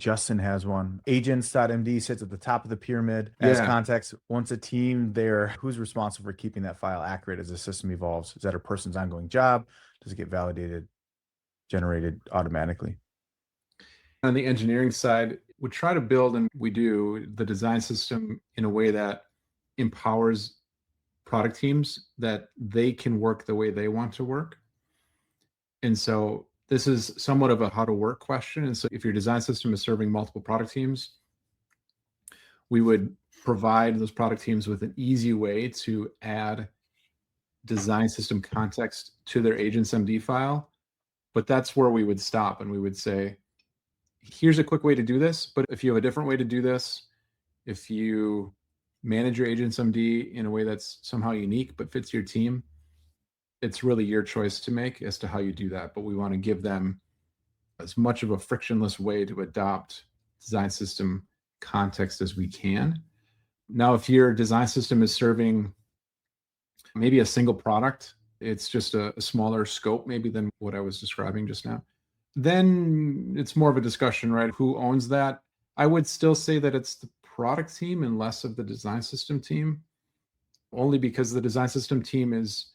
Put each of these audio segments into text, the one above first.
Justin has one. Agents.md sits at the top of the pyramid as Yeah. context. Once a team there, who's responsible for keeping that file accurate as the system evolves? Is that a person's ongoing job? Does it get validated, generated automatically? On the engineering side, we try to build, and we do, the design system in a way that empowers product teams that they can work the way they want to work. And so this is somewhat of a how to work question. And so if your design system is serving multiple product teams, we would provide those product teams with an easy way to add design system context to their agents.md file. But that's where we would stop, and we would say, here's a quick way to do this. But if you have a different way to do this, if you manage your agents.md in a way that's somehow unique but fits your team, it's really your choice to make as to how you do that. But we want to give them as much of a frictionless way to adopt design system context as we can. Now, if your design system is serving maybe a single product, it's just a smaller scope maybe than what I was describing just now, then it's more of a discussion, right? Who owns that? I would still say that it's the product team and less of the design system team, only because the design system team is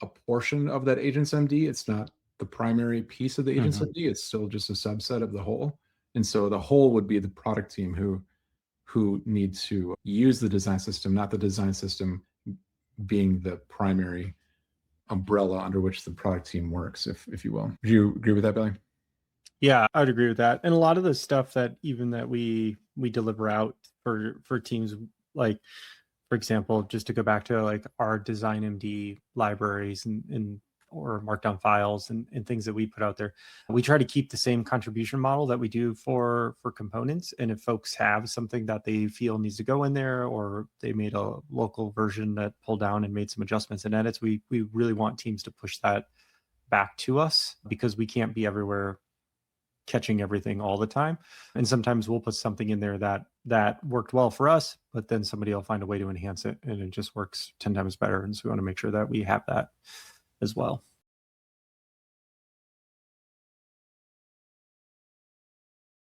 a portion of that agents.md. It's not the primary piece of the agents.md. It's still just a subset of the whole. And so the whole would be the product team who need to use the design system, not the design system being the primary umbrella under which the product team works, if you will. Would you agree with that, Billy? Yeah, I'd agree with that. And a lot of the stuff that we deliver out for teams, like, for example, just to go back to like our design.md libraries and or markdown files and things that we put out there, we try to keep the same contribution model that we do for components. And if folks have something that they feel needs to go in there, or they made a local version that pulled down and made some adjustments and edits, we really want teams to push that back to us, because we can't be everywhere catching everything all the time. And sometimes we'll put something in there that worked well for us, but then somebody will find a way to enhance it and it just works 10 times better. And so we want to make sure that we have that as well.